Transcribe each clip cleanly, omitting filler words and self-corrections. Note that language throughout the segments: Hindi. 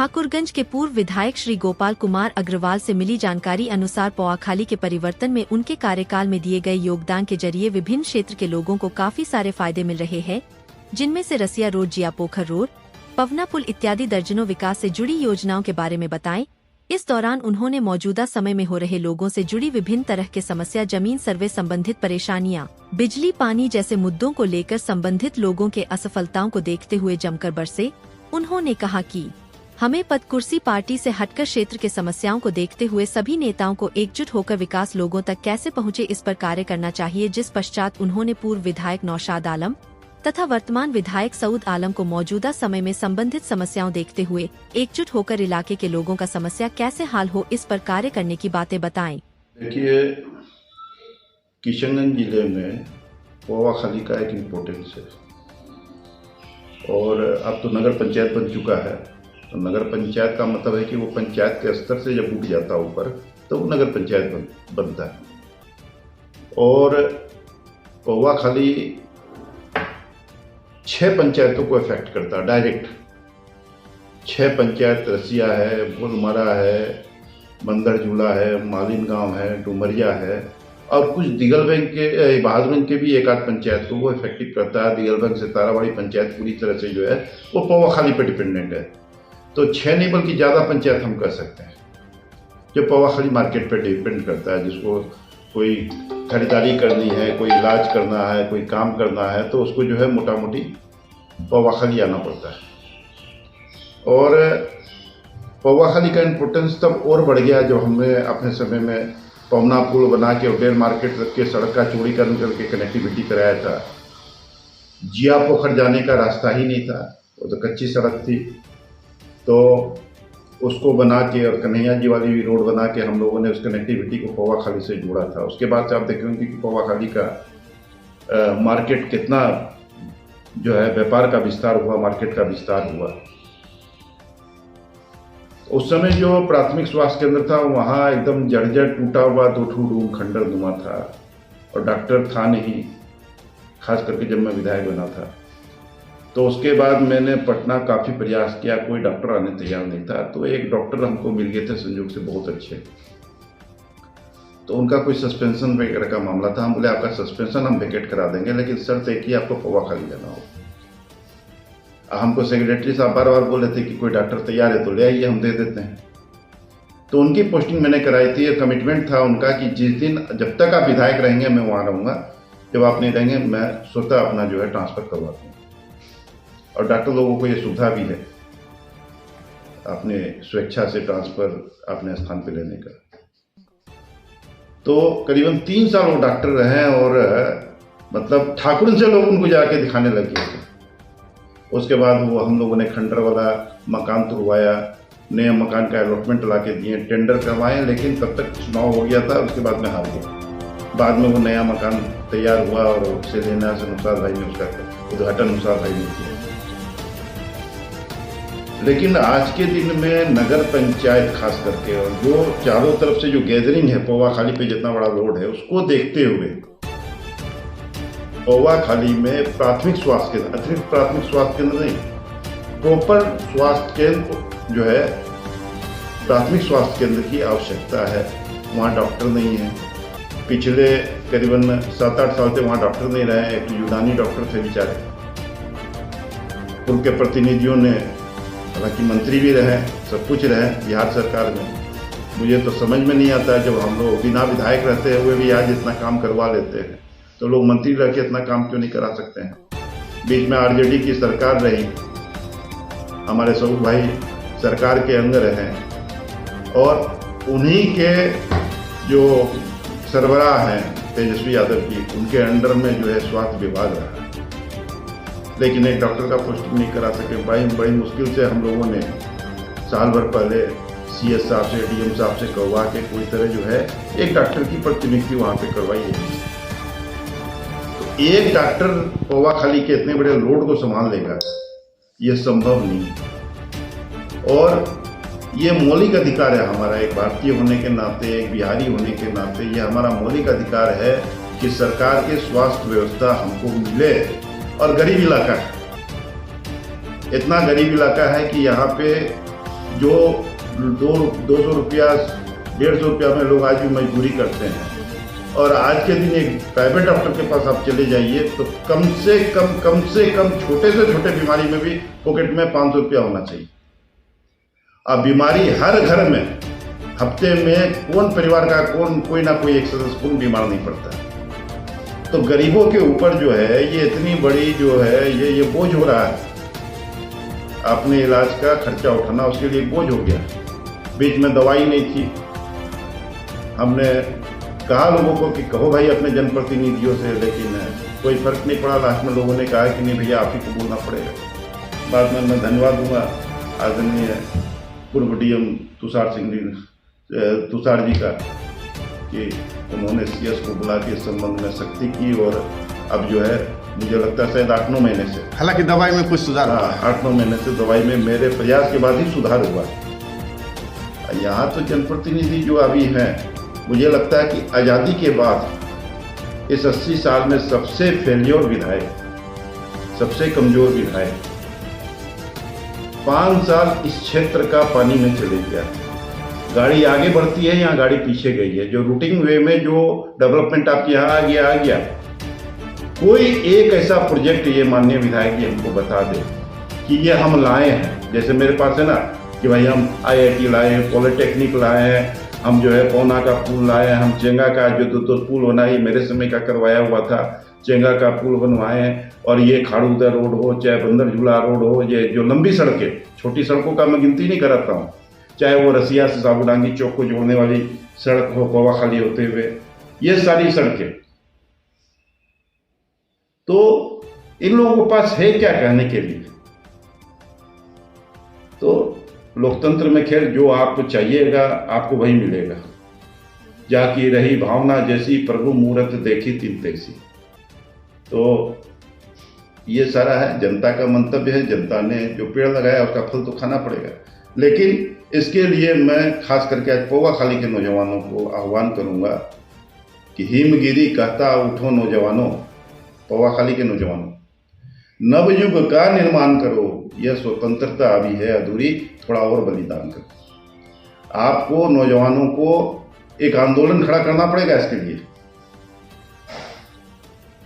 ठाकुरगंज के पूर्व विधायक श्री गोपाल कुमार अग्रवाल से मिली जानकारी अनुसार पौआखाली के परिवर्तन में उनके कार्यकाल में दिए गए योगदान के जरिए विभिन्न क्षेत्र के लोगों को काफी सारे फायदे मिल रहे हैं, जिनमें से रसिया रोड, जिया पोखर रोड, पवना पुल इत्यादि दर्जनों विकास से जुड़ी योजनाओं के बारे में बताएं। इस दौरान उन्होंने मौजूदा समय में हो रहे लोगों से जुड़ी विभिन्न तरह के समस्या, जमीन सर्वे संबंधित परेशानियां, बिजली पानी जैसे मुद्दों को लेकर संबंधित लोगों के असफलताओं को देखते हुए जमकर बरसे। उन्होंने कहा कि हमें पद कुर्सी पार्टी से हटकर क्षेत्र के समस्याओं को देखते हुए सभी नेताओं को एकजुट होकर विकास लोगों तक कैसे पहुंचे, इस पर कार्य करना चाहिए। जिस पश्चात उन्होंने पूर्व विधायक नौशाद आलम तथा वर्तमान विधायक सऊद आलम को मौजूदा समय में संबंधित समस्याओं देखते हुए एकजुट होकर इलाके के लोगों का समस्या कैसे हल हो, इस पर कार्य करने की बातें बताएं। देखिए, किशनगंज जिले में पौआखाली का एक इम्पोर्टेंस है और अब तो नगर पंचायत बन चुका है। तो नगर पंचायत का मतलब है कि वो पंचायत के स्तर से जब उठ जाता है ऊपर तो वो नगर पंचायत बनता है। और पौआखाली 6 पंचायतों को इफेक्ट करता है डायरेक्ट। 6 पंचायत रसिया है, बुलमरा है, बंदर झूला है, मालिन गांव है, डुमरिया है और कुछ दिगलबैंक के, बहादुरगंज के भी एक आध पंचायत को वो इफेक्टिव करता है। दिगलबैंक से ताराबाड़ी पंचायत पूरी तरह से जो है वो पौआखाली पे डिपेंडेंट है। तो 6 नहीं बल्कि ज़्यादा पंचायत हम कर सकते हैं जो पौआखाली मार्केट पे डिपेंड करता है। जिसको कोई खरीदारी करनी है, कोई इलाज करना है, कोई काम करना है तो उसको जो है मोटा मोटी पौआखाली आना पड़ता है। और पौआखाली का इम्पोर्टेंस तब और बढ़ गया जब हमने अपने समय में पवना पुल बना के उडेर मार्केट रख के सड़क का चौड़ीकरण करके कनेक्टिविटी कराया था। जिया पोखर जाने का रास्ता ही नहीं था, वो तो कच्ची सड़क थी। तो उसको बना के और कन्हैया जी वाली भी रोड बना के हम लोगों ने उस कनेक्टिविटी को पौआखाली से जोड़ा था। उसके बाद से आप देखेंगे कि पौआखाली का मार्केट कितना जो है व्यापार का विस्तार हुआ, मार्केट का विस्तार हुआ। उस समय जो प्राथमिक स्वास्थ्य केंद्र था वहाँ एकदम जर्जर टूटा हुआ 2 रूम खंडर नुमा था और डॉक्टर था नहीं, खास करके जब मैं विधायक बना था। तो उसके बाद मैंने पटना काफ़ी प्रयास किया, कोई डॉक्टर आने तैयार नहीं था। तो एक डॉक्टर हमको मिल गए थे संयोग से बहुत अच्छे। तो उनका कोई सस्पेंशन वगैरह का मामला था। हम बोले आपका सस्पेंशन हम वेकेट करा देंगे लेकिन शर्त एक ही, आपको पौआखाली जाना हो। हमको सेक्रेटरी साहब बार बार बोले थे कि कोई डॉक्टर तैयार है तो ले आइए, हम दे देते हैं। तो उनकी पोस्टिंग मैंने कराई थी। कमिटमेंट था उनका कि जिस दिन जब तक आप विधायक रहेंगे मैं वहाँ रहूँगा, जब आप नहीं रहेंगे मैं स्वतः अपना जो है ट्रांसफ़र करवा दूँगा। और डॉक्टर लोगों को ये सुविधा भी है अपने स्वेच्छा से ट्रांसफ़र अपने स्थान पे लेने का। तो करीबन 3 साल वो डॉक्टर रहे और मतलब ठाकुर से लोग उनको जाके दिखाने लग गए थे। उसके बाद वो हम लोगों ने खंडर वाला मकान तुड़वाया, नया मकान का अलॉटमेंट ला के दिए, टेंडर करवाए, लेकिन तब तक चुनाव हो गया था। उसके बाद में हार गया। बाद में वो नया मकान तैयार हुआ और उसे लेना से नुसार भाई ने उसका उद्घाटन नुसार भाई ने किया। लेकिन आज के दिन में नगर पंचायत खास करके और जो चारों तरफ से जो गैदरिंग है पौआखाली पे जितना बड़ा लोड है उसको देखते हुए पौआखाली में प्राथमिक स्वास्थ्य केंद्र, अतिरिक्त प्राथमिक स्वास्थ्य केंद्र नहीं, प्रॉपर स्वास्थ्य केंद्र जो है प्राथमिक स्वास्थ्य केंद्र की आवश्यकता है। वहाँ डॉक्टर नहीं है। पिछले करीबन 7-8 साल से वहाँ डॉक्टर नहीं रहे। एक यूनानी डॉक्टर थे बेचारे, उनके प्रतिनिधियों ने, हालांकि मंत्री भी रहे, सब कुछ रहे बिहार सरकार में। मुझे तो समझ में नहीं आता है, जब हम लोग बिना विधायक रहते हैं हुए भी आज इतना काम करवा लेते हैं तो लोग मंत्री रह के इतना काम क्यों नहीं करा सकते हैं। बीच में आरजेडी की सरकार रही, हमारे सऊद भाई सरकार के अंदर हैं और उन्हीं के जो सरबराह हैं तेजस्वी यादव जी, उनके अंडर में जो है स्वास्थ्य विभाग रहा, लेकिन एक डॉक्टर का पोस्टिंग नहीं करा सके। बड़ी मुश्किल से हम लोगों ने साल भर पहले CS साहब से, DM साहब से करवा के कोई तरह जो है एक डॉक्टर की प्रतिनियुक्ति वहाँ पे करवाई है। तो एक डॉक्टर पौआखाली के इतने बड़े लोड को संभाल लेगा ये संभव नहीं। और ये मौलिक अधिकार है हमारा, एक भारतीय होने के नाते, एक बिहारी होने के नाते ये हमारा मौलिक अधिकार है कि सरकार के स्वास्थ्य व्यवस्था हमको मिले। और गरीब इलाका है, इतना गरीब इलाका है कि यहाँ पे जो 200 रुपया 150 रुपया में लोग आज भी मजदूरी करते हैं, और आज के दिन एक प्राइवेट डॉक्टर के पास आप चले जाइए तो कम से कम छोटे से छोटे बीमारी में भी पॉकेट में 500 रुपया होना चाहिए। अब बीमारी हर घर में, हफ्ते में कौन परिवार का कोई ना कोई एक सदस्य कौन बीमार नहीं पड़ता। तो गरीबों के ऊपर जो है ये इतनी बड़ी जो है ये बोझ हो रहा है। अपने इलाज का खर्चा उठाना उसके लिए बोझ हो गया। बीच में दवाई नहीं थी, हमने कहा लोगों को कि कहो भाई अपने जनप्रतिनिधियों से, लेकिन कोई फर्क नहीं पड़ा। लास्ट में लोगों ने कहा कि नहीं भैया आप ही को बोलना पड़ेगा। बाद में मैं धन्यवाद दूंगा आदरणीय पूर्व डीएम तुषार जी का कि उन्होंने सीएस को बुला के इस संबंध में सख्ती की, और अब जो है मुझे लगता है शायद 8-9 महीने से, हालांकि दवाई में कुछ सुधार हुआ है। 8-9 महीने से दवाई में मेरे प्रयास के बाद ही सुधार हुआ। यहाँ तो जनप्रतिनिधि जो अभी हैं, मुझे लगता है कि आज़ादी के बाद इस 80 साल में सबसे फेल्योर विधायक, सबसे कमजोर विधायक, 5 साल इस क्षेत्र का पानी में चले गया। गाड़ी आगे बढ़ती है, यहाँ गाड़ी पीछे गई है। जो रूटिंग वे में जो डेवलपमेंट आपके यहाँ आ गया। कोई एक ऐसा प्रोजेक्ट ये माननीय विधायक जी हमको बता दे कि ये हम लाए हैं। जैसे मेरे पास है ना कि भाई हम IIT लाए हैं, पॉलिटेक्निक लाए हैं, हम जो है पौना का पुल लाए हैं, हम चेंगा का जो पुल बनाई मेरे समय का करवाया हुआ था, चेंगा का पुल बनवाए हैं, और ये खाड़ूदर रोड हो, चाहे बंदर झूला रोड हो, ये जो लंबी सड़कें, छोटी सड़कों का मैं गिनती नहीं कराता हूँ, चाहे वो रसिया से साबुडांगी चौक को जोड़ने वाली सड़क हो, पौवा खाली होते हुए, ये सारी सड़कें। तो इन लोगों के पास है क्या कहने के लिए? तो लोकतंत्र में खैर जो आपको चाहिएगा आपको वही मिलेगा। जाकी रही भावना जैसी, प्रभु मूरत देखी तिन तैसी। तो ये सारा है, जनता का मंतव्य है। जनता ने जो पेड़ लगाया उसका फल तो खाना पड़ेगा। लेकिन इसके लिए मैं खास करके आज पौवा खाली के नौजवानों को आह्वान करूंगा कि हिमगिरी कहता उठो नौजवानों, पौवा खाली के नौजवानों, नवयुग का निर्माण करो। यह स्वतंत्रता अभी है अधूरी, थोड़ा और बलिदान करो। आपको नौजवानों को एक आंदोलन खड़ा करना पड़ेगा। इसके लिए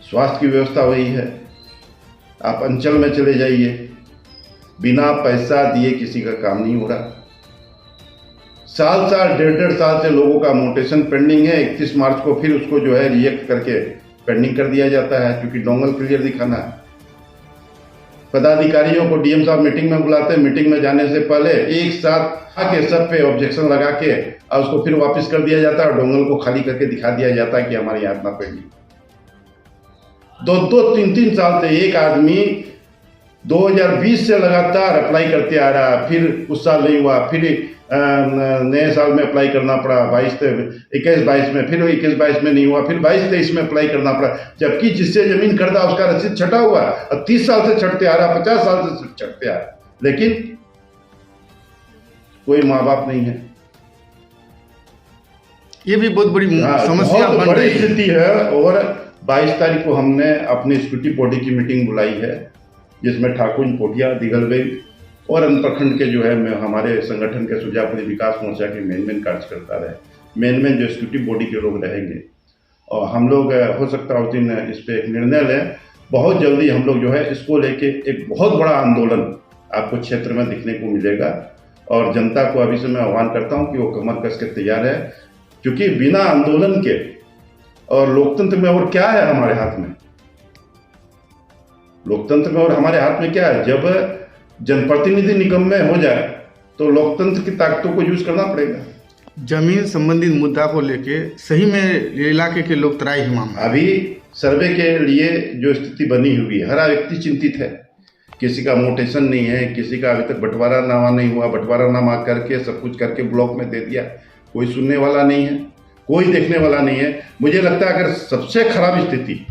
स्वास्थ्य की व्यवस्था वही है। आप अंचल में चले जाइए, बिना पैसा दिए किसी का काम नहीं हो रहा। साल 1.5 साल से लोगों का मोटेशन पेंडिंग है। 31 मार्च को फिर उसको जो है रिएक्ट करके पेंडिंग कर दिया जाता है, क्योंकि डोंगल क्लियर दिखाना है। पदाधिकारियों को डीएम साहब मीटिंग में बुलाते हैं, मीटिंग में जाने से पहले एक साथ आके सब पे ऑब्जेक्शन लगा के और उसको फिर वापस कर दिया जाता है, और डोंगल को खाली करके दिखा दिया जाता है कि हमारे यहाँ इतना पेंडिंग। 2-2, 3-3 साल से एक आदमी 2020 से लगातार अप्लाई करते आ रहा, फिर कुछ साल नहीं हुआ, फिर नए साल में अप्लाई करना पड़ा, 21-22 में, फिर 21-22 में नहीं हुआ, फिर 22-23 में अप्लाई करना पड़ा। जबकि जिससे जमीन खरीदा उसका रसीद छटा हुआ, और 30 साल से छटते आ रहा, 50 साल से छटते आ रहा, लेकिन कोई माँ बाप नहीं है। ये भी बहुत बड़ी समस्या बन रही है। स्थिति है। और 22 तारीख को हमने अपनी स्कूटी बॉडी की मीटिंग बुलाई है, जिसमें ठाकुर पोटिया, दिगलबेग और अन्य प्रखंड के जो है हमारे संगठन के सुजापुरी विकास मोर्चा के मेन कार्यकर्ता रहे, मेन जो स्कूटी बॉडी के लोग रहेंगे। और हम लोग हो सकता है उस दिन इस पर एक निर्णय लें। बहुत जल्दी हम लोग जो है इसको लेके एक बहुत बड़ा आंदोलन आपको क्षेत्र में दिखने को मिलेगा। और जनता को अभी से मैं आह्वान करता हूँ कि वो कमर कस के तैयार है, क्योंकि बिना आंदोलन के और लोकतंत्र में और क्या है हमारे हाथ में? लोकतंत्र में और हमारे हाथ में क्या है? जब जनप्रतिनिधि निकम्मे हो जाए तो लोकतंत्र की ताकतों को यूज करना पड़ेगा। जमीन संबंधित मुद्दा को लेके सही में इलाके के लोग त्राही हिमाम। अभी सर्वे के लिए जो स्थिति बनी हुई है, हर व्यक्ति चिंतित है। किसी का मोटेशन नहीं है, किसी का अभी तक बंटवारानामा नहीं हुआ, बंटवारानामा करके सब कुछ करके ब्लॉक में दे दिया। कोई सुनने वाला नहीं है, कोई देखने वाला नहीं है। मुझे लगता है अगर सबसे खराब स्थिति,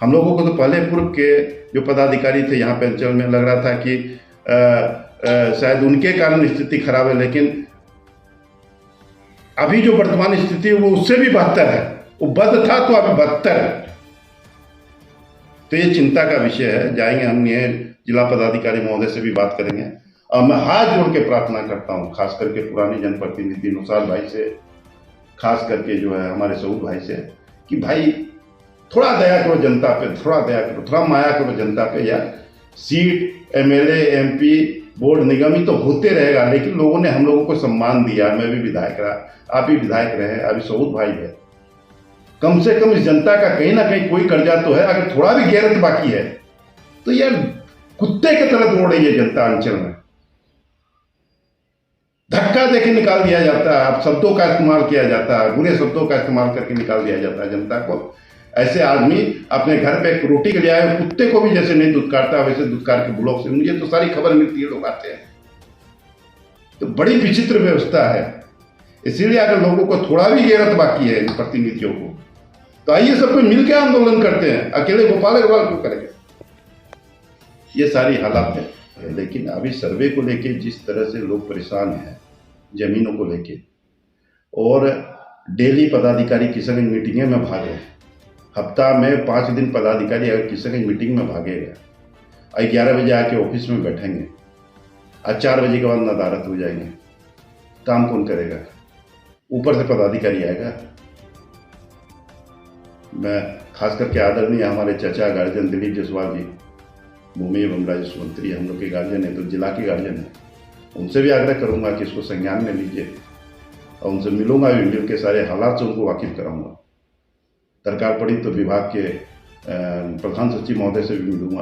हम लोगों को तो पहले पूर्व के जो पदाधिकारी थे यहाँ पे अंचल में लग रहा था कि शायद उनके कारण स्थिति खराब है, लेकिन अभी जो वर्तमान स्थिति है वो उससे भी बदतर है। वो बद था तो अभी बदतर है। तो ये चिंता का विषय है। जाएंगे हम, ये जिला पदाधिकारी महोदय से भी बात करेंगे। मैं हाथ जोड़ के प्रार्थना करता हूँ, खास करके पुराने जनप्रतिनिधि नुसार भाई से, खास करके जो है हमारे सऊद भाई से, कि भाई थोड़ा दया करो जनता पे, थोड़ा दया करो, थोड़ा माया करो जनता पे यार। सीट एमएलए एमपी बोर्ड निगम ही तो होते रहेगा, लेकिन लोगों ने हम लोगों को सम्मान दिया। मैं भी विधायक रहा, आप भी विधायक रहे, अभी सऊद भाई है। कम से कम इस जनता का कहीं ना कहीं कोई कर्जा तो है। अगर थोड़ा भी गैरत बाकी है तो यार कुत्ते की तरह दौड़ रही है जनता अंचल में, धक्का देके निकाल दिया जाता है, अब शब्दों का इस्तेमाल किया जाता है, बुरे शब्दों का इस्तेमाल करके निकाल दिया जाता है जनता को। ऐसे आदमी अपने घर पे एक रोटी के लिए आए कुत्ते को भी जैसे नहीं दुत्कारता, वैसे दुत्कार के ब्लॉक से, मुझे तो सारी खबर मिलती है, लोग आते हैं। तो बड़ी विचित्र व्यवस्था है। इसीलिए अगर लोगों को थोड़ा भी गैरत बाकी है इन प्रतिनिधियों को, तो आइए सब कोई मिलकर आंदोलन करते हैं, अकेले गोपाल अग्रवाल को करेंगे। ये सारी हालात है। लेकिन अभी सर्वे को लेके जिस तरह से लोग परेशान हैं, जमीनों को लेके, और डेली पदाधिकारी किशनगंज मीटिंगें में भाग रहे हैं। हफ्ता में 5 दिन पदाधिकारी अगर किशनगंज मीटिंग में भागेगा, 11 बजे आके ऑफिस में बैठेंगे, आज 4 बजे के बाद नदारत हो जाएंगे, काम कौन करेगा? ऊपर से पदाधिकारी आएगा। मैं खास करके आदरणीय हमारे चचा गार्जियन दिलीप जायसवाल जी, भूमि एवं राजस्व मंत्री, हम लोग के गार्जियन है, तो जिला के गार्जियन है, उनसे भी आग्रह करूंगा कि इसको संज्ञान में लीजिए, और उनसे मिलूंगा भी, मिल के सारे हालात से उनको वाकिफ कराऊंगा। दरकार पड़ी तो विभाग के प्रधान सचिव महोदय से भी मिलूंगा।